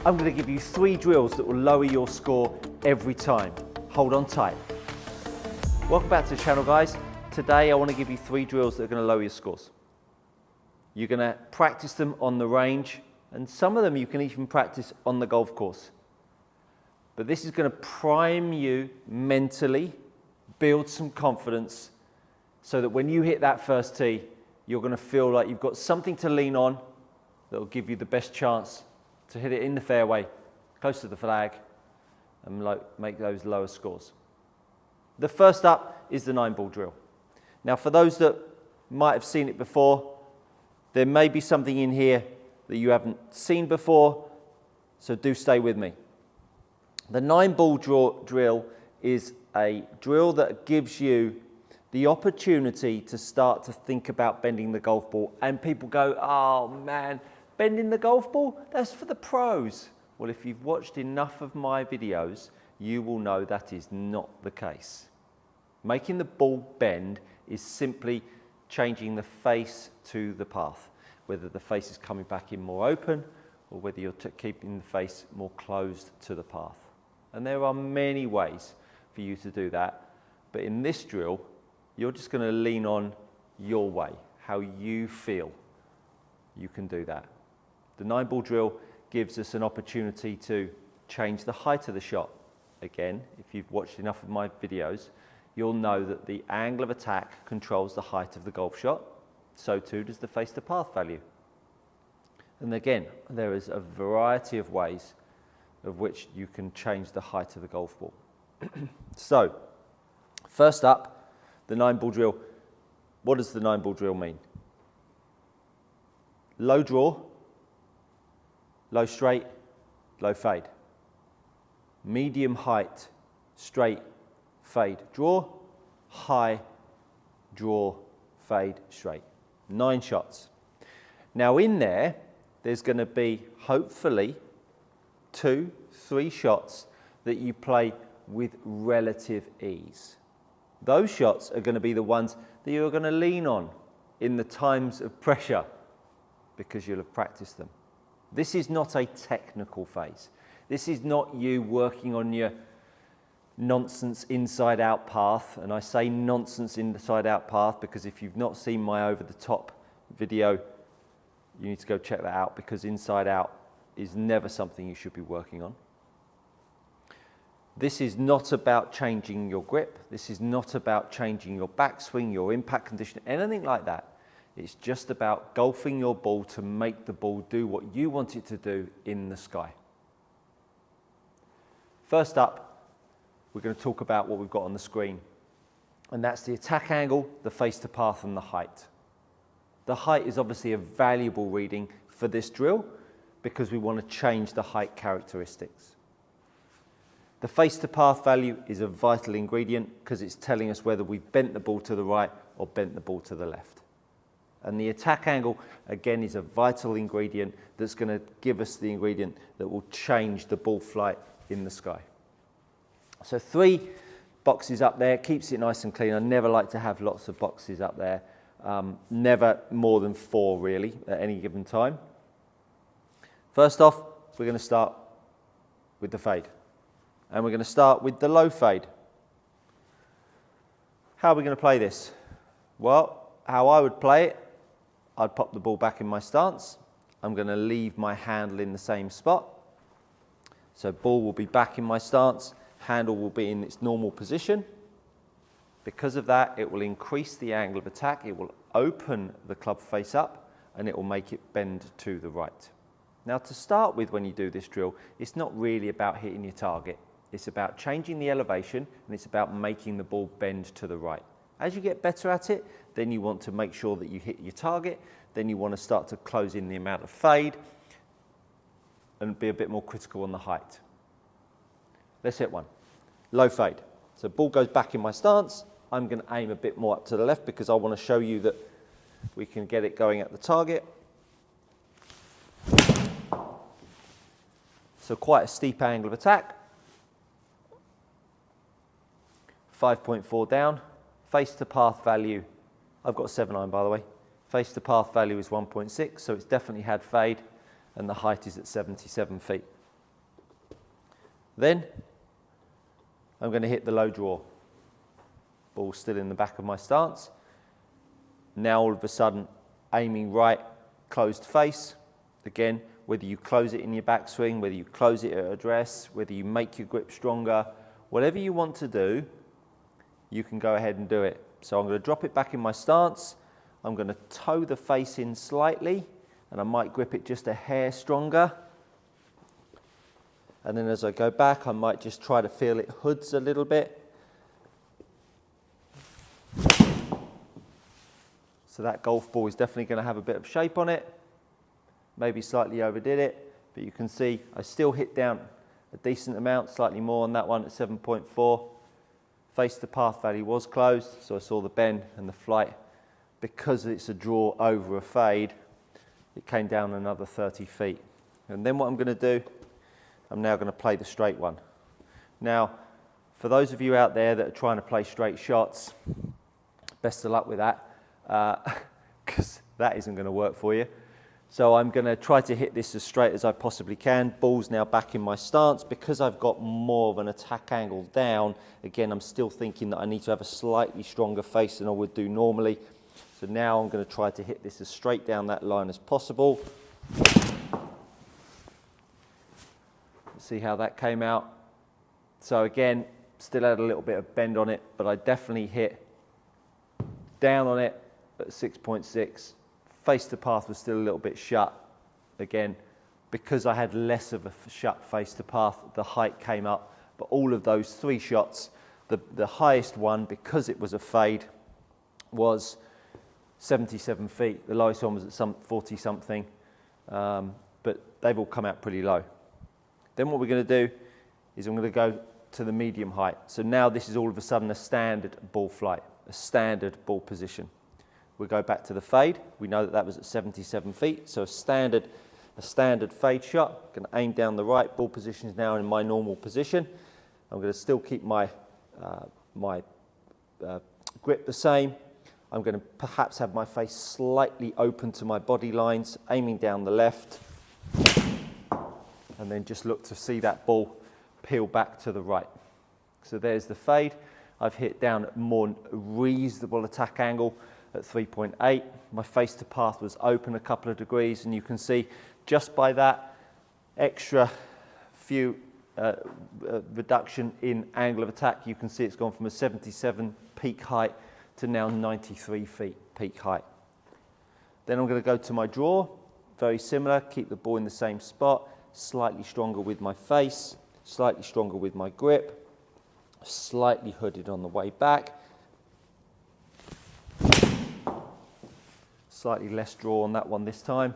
I'm going to give you 3 drills that will lower your score every time. Hold on tight. Welcome back to the channel, guys. Today I want to give you 3 drills that are going to lower your scores. You're going to practice them on the range, and some of them you can even practice on the golf course. But this is going to prime you mentally, build some confidence, so that when you hit that first tee, you're going to feel like you've got something to lean on that will give you the best chance to hit it in the fairway, close to the flag, and make those lower scores. The first up is the 9-ball drill. Now, for those that might have seen it before, there may be something in here that you haven't seen before, so do stay with me. The 9-ball drill is a drill that gives you the opportunity to start to think about bending the golf ball. And people go, oh man, bending the golf ball, that's for the pros. Well, if you've watched enough of my videos, you will know that is not the case. Making the ball bend is simply changing the face to the path, whether the face is coming back in more open or whether you're keeping the face more closed to the path. And there are many ways for you to do that, but in this drill, you're just going to lean on your way, how you feel you can do that. The 9-ball drill gives us an opportunity to change the height of the shot. Again, if you've watched enough of my videos, you'll know that the angle of attack controls the height of the golf shot. So too does the face to path value. And again, there is a variety of ways of which you can change the height of the golf ball. So, first up, the 9-ball drill. What does the 9-ball drill mean? Low draw, low straight, low fade. Medium height, straight, fade, draw, high, draw, fade, straight. 9 shots. Now in there, there's going to be hopefully 2, 3 shots that you play with relative ease. Those shots are going to be the ones that you're going to lean on in the times of pressure because you'll have practiced them. This is not a technical phase. This is not you working on your nonsense inside-out path. And I say nonsense inside-out path because if you've not seen my over-the-top video, you need to go check that out because inside-out is never something you should be working on. This is not about changing your grip. This is not about changing your backswing, your impact condition, anything like that. It's just about golfing your ball to make the ball do what you want it to do in the sky. First up, we're going to talk about what we've got on the screen. And that's the attack angle, the face to path, and the height. The height is obviously a valuable reading for this drill because we want to change the height characteristics. The face to path value is a vital ingredient because it's telling us whether we've bent the ball to the right or bent the ball to the left. And the attack angle, again, is a vital ingredient that's going to give us the ingredient that will change the ball flight in the sky. So 3 boxes up there, keeps it nice and clean. I never like to have lots of boxes up there. Never more than 4 really at any given time. First off, we're going to start with the fade. And we're going to start with the low fade. How are we going to play this? Well, how I would play it, I'd pop the ball back in my stance. I'm going to leave my handle in the same spot. So ball will be back in my stance, handle will be in its normal position. Because of that, it will increase the angle of attack, it will open the club face up, and it will make it bend to the right. Now to start with, when you do this drill, it's not really about hitting your target. It's about changing the elevation, and it's about making the ball bend to the right. As you get better at it, then you want to make sure that you hit your target, then you want to start to close in the amount of fade, and be a bit more critical on the height. Let's hit one. Low fade. So ball goes back in my stance. I'm going to aim a bit more up to the left because I want to show you that we can get it going at the target. So quite a steep angle of attack. 5.4 down. Face to path value, I've got a 7-iron by the way. Face to path value is 1.6, so it's definitely had fade, and the height is at 77 feet. Then I'm going to hit the low draw. Ball still in the back of my stance. Now all of a sudden, aiming right, closed face. Again, whether you close it in your backswing, whether you close it at address, whether you make your grip stronger, whatever you want to do, you can go ahead and do it. So I'm going to drop it back in my stance. I'm going to toe the face in slightly, and I might grip it just a hair stronger. And then as I go back, I might just try to feel it hoods a little bit. So that golf ball is definitely going to have a bit of shape on it. Maybe slightly overdid it, but you can see I still hit down a decent amount, slightly more on that one at 7.4. Face to path value was closed, so I saw the bend and the flight. Because it's a draw over a fade, it came down another 30 feet. And then what I'm going to do, I'm now going to play the straight one. Now, for those of you out there that are trying to play straight shots, best of luck with that, because that isn't going to work for you. So I'm going to try to hit this as straight as I possibly can. Ball's now back in my stance. Because I've got more of an attack angle down, again, I'm still thinking that I need to have a slightly stronger face than I would do normally. So now I'm going to try to hit this as straight down that line as possible. Let's see how that came out. So again, still had a little bit of bend on it, but I definitely hit down on it at 6.6. Face to path was still a little bit shut. Again, because I had less of a shut face to path, the height came up. But all of those three shots, the highest one, because it was a fade, was 77 feet. The lowest one was at some 40 something, but they've all come out pretty low. Then what we're going to do is I'm going to go to the medium height. So now this is all of a sudden a standard ball flight, a standard ball position. We'll go back to the fade. We know that that was at 77 feet, so a standard fade shot. Going to aim down the right. Ball position is now in my normal position. I'm going to still keep my grip the same. I'm going to perhaps have my face slightly open to my body lines, aiming down the left, and then just look to see that ball peel back to the right. So there's the fade. I've hit down at more reasonable attack angle at 3.8. My face to path was open a couple of degrees, and you can see just by that extra few reduction in angle of attack, you can see it's gone from a 77 peak height to now 93 feet peak height. Then I'm going to go to my draw, very similar, keep the ball in the same spot, slightly stronger with my face, slightly stronger with my grip, slightly hooded on the way back. Slightly less draw on that one this time.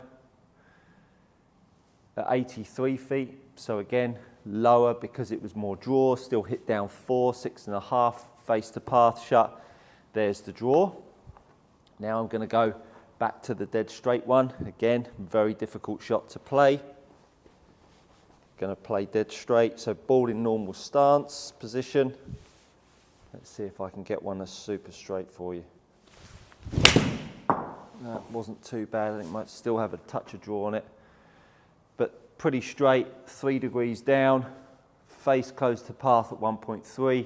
At 83 feet, so again, lower because it was more draw, still hit down 4, 6.5, face to path shut. There's the draw. Now I'm going to go back to the dead straight one. Again, very difficult shot to play. Going to play dead straight, so ball in normal stance position. Let's see if I can get one that's super straight for you. That wasn't too bad. I think it might still have a touch of draw on it. But pretty straight, 3 degrees down, face close to path at 1.3.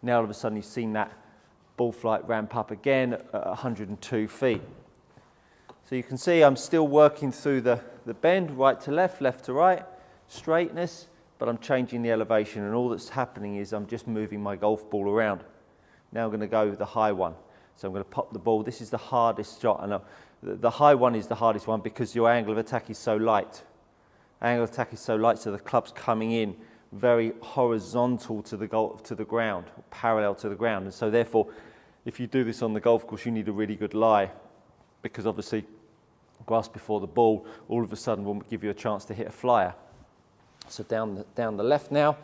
Now all of a sudden you've seen that ball flight ramp up again at 102 feet. So you can see I'm still working through the bend, right to left to right, straightness, but I'm changing the elevation, and all that's happening is I'm just moving my golf ball around. Now I'm going to go with the high one. So I'm going to pop the ball. This is the hardest shot. And the high one is the hardest one because your angle of attack is so light. Angle of attack is so light, so the club's coming in very horizontal to the ground, parallel to the ground. And so therefore, if you do this on the golf course, you need a really good lie, because obviously grass before the ball all of a sudden will give you a chance to hit a flyer. So down the left now,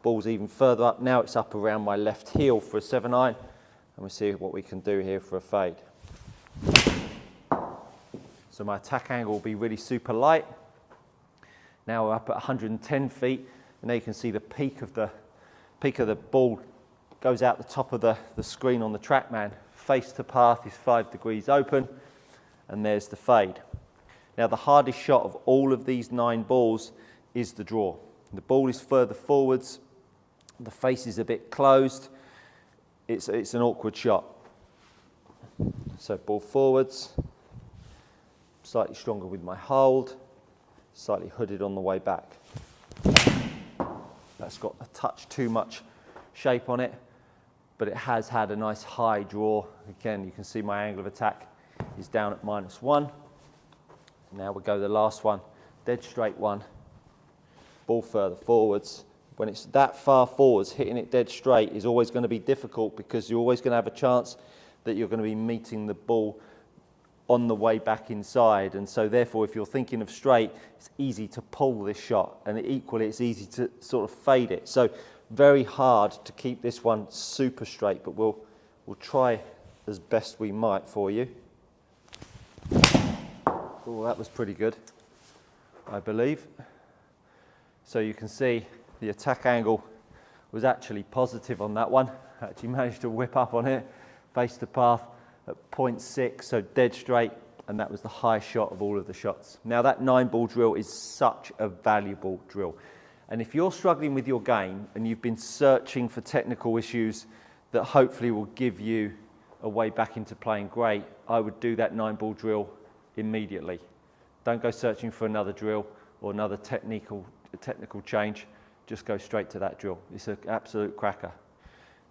ball's even further up. Now it's up around my left heel for a 7-iron. And we'll see what we can do here for a fade. So my attack angle will be really super light. Now we're up at 110 feet, and now you can see the peak of the ball goes out the top of the screen on the TrackMan. Face to path is 5 degrees open, and there's the fade. Now the hardest shot of all of these 9 balls is the draw. The ball is further forwards, The face is a bit closed. It's an awkward shot. So ball forwards, slightly stronger with my hold, slightly hooded on the way back. That's got a touch too much shape on it, but it has had a nice high draw. Again, you can see my angle of attack is down at -1. Now we go the last one, dead straight one, ball further forwards. When it's that far forwards, hitting it dead straight is always going to be difficult because you're always going to have a chance that you're going to be meeting the ball on the way back inside. And so therefore, if you're thinking of straight, it's easy to pull this shot, and equally it's easy to sort of fade it. So very hard to keep this one super straight, but we'll try as best we might for you. Oh, that was pretty good, I believe. So you can see the attack angle was actually positive on that one. Actually managed to whip up on it, face to path at 0.6, so dead straight, and that was the highest shot of all of the shots. Now that 9-ball drill is such a valuable drill. And if you're struggling with your game and you've been searching for technical issues that hopefully will give you a way back into playing great, I would do that 9-ball drill immediately. Don't go searching for another drill or another technical change. Just go straight to that drill. It's an absolute cracker.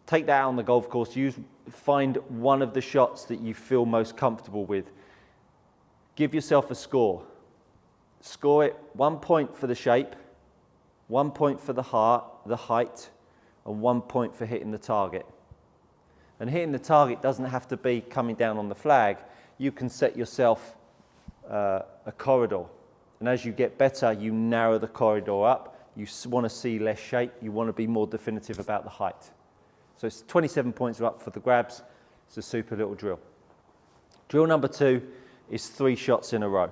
Take that out on the golf course. Find one of the shots that you feel most comfortable with. Give yourself a score. Score it 1 point for the shape, 1 point for the height, and 1 point for hitting the target. And hitting the target doesn't have to be coming down on the flag. You can set yourself a corridor. And as you get better, you narrow the corridor up. You want to see less shape. You want to be more definitive about the height. So it's 27 points are up for the grabs. It's a super little drill. Drill number 2 is 3 shots in a row.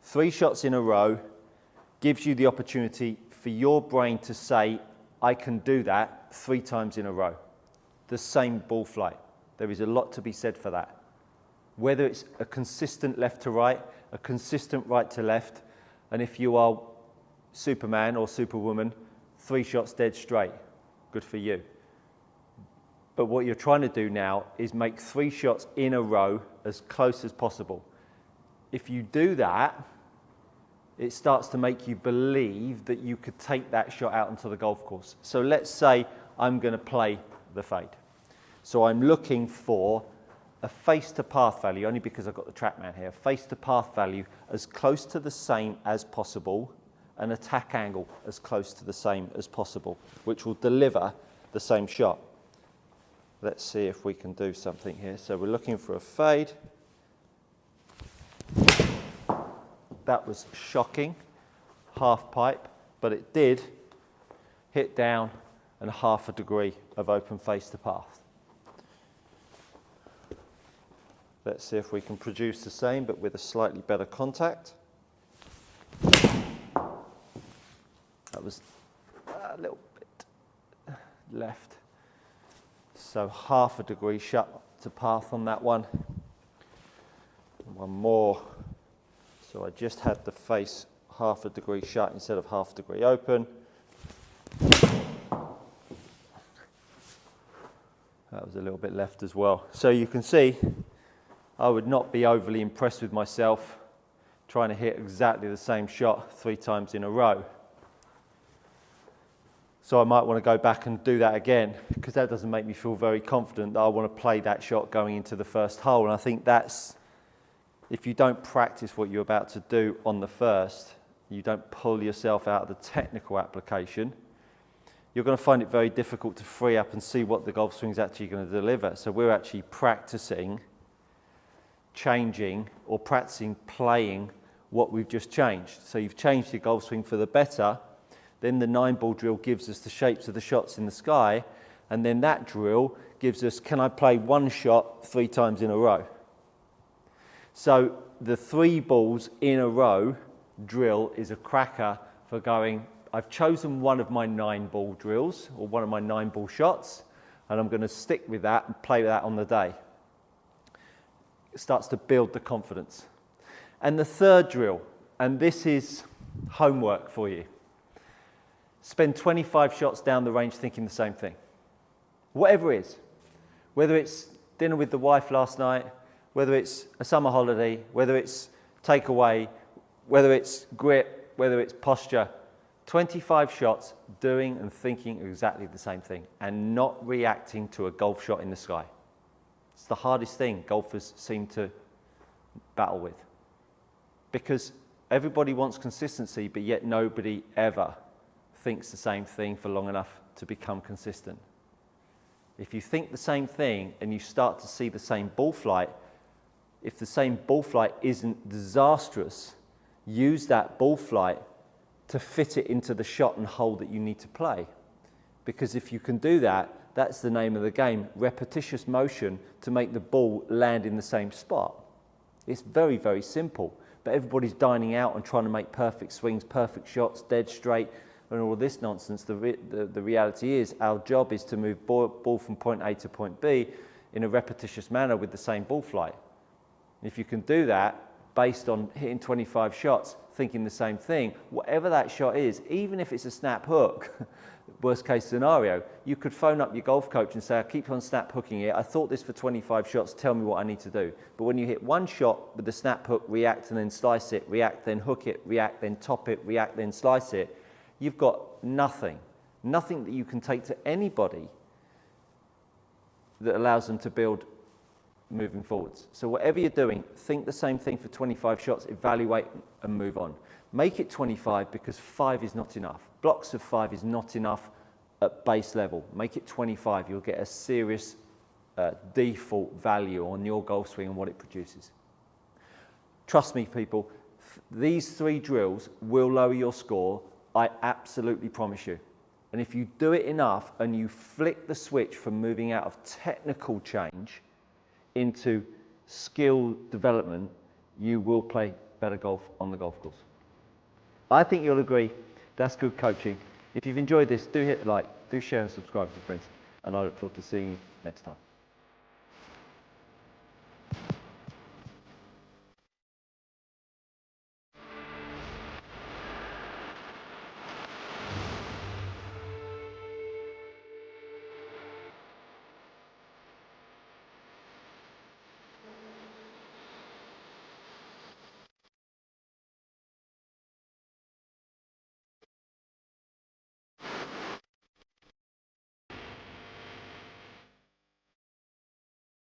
3 shots in a row gives you the opportunity for your brain to say, I can do that 3 times in a row. The same ball flight. There is a lot to be said for that. Whether it's a consistent left to right, a consistent right to left, and if you are Superman or Superwoman, 3 shots dead straight. Good for you. But what you're trying to do now is make 3 shots in a row as close as possible. If you do that, it starts to make you believe that you could take that shot out onto the golf course. So let's say I'm going to play the fade. So I'm looking for a face to path value, only because I've got the TrackMan here, face to path value as close to the same as possible, an attack angle as close to the same as possible, which will deliver the same shot. Let's see if we can do something here. So we're looking for a fade. That was shocking, half pipe, but it did hit down and 1/2 degree of open face to path. Let's see if we can produce the same, but with a slightly better contact. That was a little bit left. So 1/2 degree shut to path on that one. One more. So I just had the face 1/2 degree shut instead of 1/2 degree open. That was a little bit left as well. So you can see I would not be overly impressed with myself trying to hit exactly the same shot 3 times in a row. So I might want to go back and do that again, because that doesn't make me feel very confident that I want to play that shot going into the first hole. And I think that's, if you don't practice what you're about to do on the first, you don't pull yourself out of the technical application, you're going to find it very difficult to free up and see what the golf swing is actually going to deliver. So we're actually practicing changing or practicing playing what we've just changed. So you've changed your golf swing for the better, then the 9-ball drill gives us the shapes of the shots in the sky, and then that drill gives us, can I play one shot 3 times in a row? So the 3 balls in a row drill is a cracker for going, I've chosen one of my 9-ball drills, or one of my 9-ball shots, and I'm going to stick with that and play with that on the day. It starts to build the confidence. And the third drill, and this is homework for you. spend 25 shots down the range thinking the same thing. Whatever it is, whether it's dinner with the wife last night, whether it's a summer holiday, whether it's takeaway, whether it's grip, whether it's posture, 25 shots doing and thinking exactly the same thing and not reacting to a golf shot in the sky. It's the hardest thing golfers seem to battle with, because everybody wants consistency, but yet nobody ever thinks the same thing for long enough to become consistent. If you think the same thing and you start to see the same ball flight, if the same ball flight isn't disastrous, use that ball flight to fit it into the shot and hole that you need to play. Because if you can do that, that's the name of the game, repetitious motion to make the ball land in the same spot. It's very, very simple, but everybody's dining out and trying to make perfect swings, perfect shots, dead straight, and all this nonsense. The reality is our job is to move ball from point A to point B in a repetitious manner with the same ball flight. If you can do that based on hitting 25 shots, thinking the same thing, whatever that shot is, even if it's a snap hook, worst case scenario, you could phone up your golf coach and say, I keep on snap hooking it, I thought this for 25 shots, tell me what I need to do. But when you hit one shot with the snap hook, react and then slice it, react, then hook it, react, then top it, react, then slice it, you've got nothing that you can take to anybody that allows them to build moving forwards. So whatever you're doing, think the same thing for 25 shots, evaluate and move on. Make it 25 because 5 is not enough. Blocks of 5 is not enough at base level. Make it 25, you'll get a serious default value on your golf swing and what it produces. Trust me, people, these 3 drills will lower your score, I absolutely promise you. And if you do it enough and you flick the switch from moving out of technical change into skill development, you will play better golf on the golf course. I think you'll agree that's good coaching. If you've enjoyed this, do hit like, do share and subscribe with your friends, and I look forward to seeing you next time.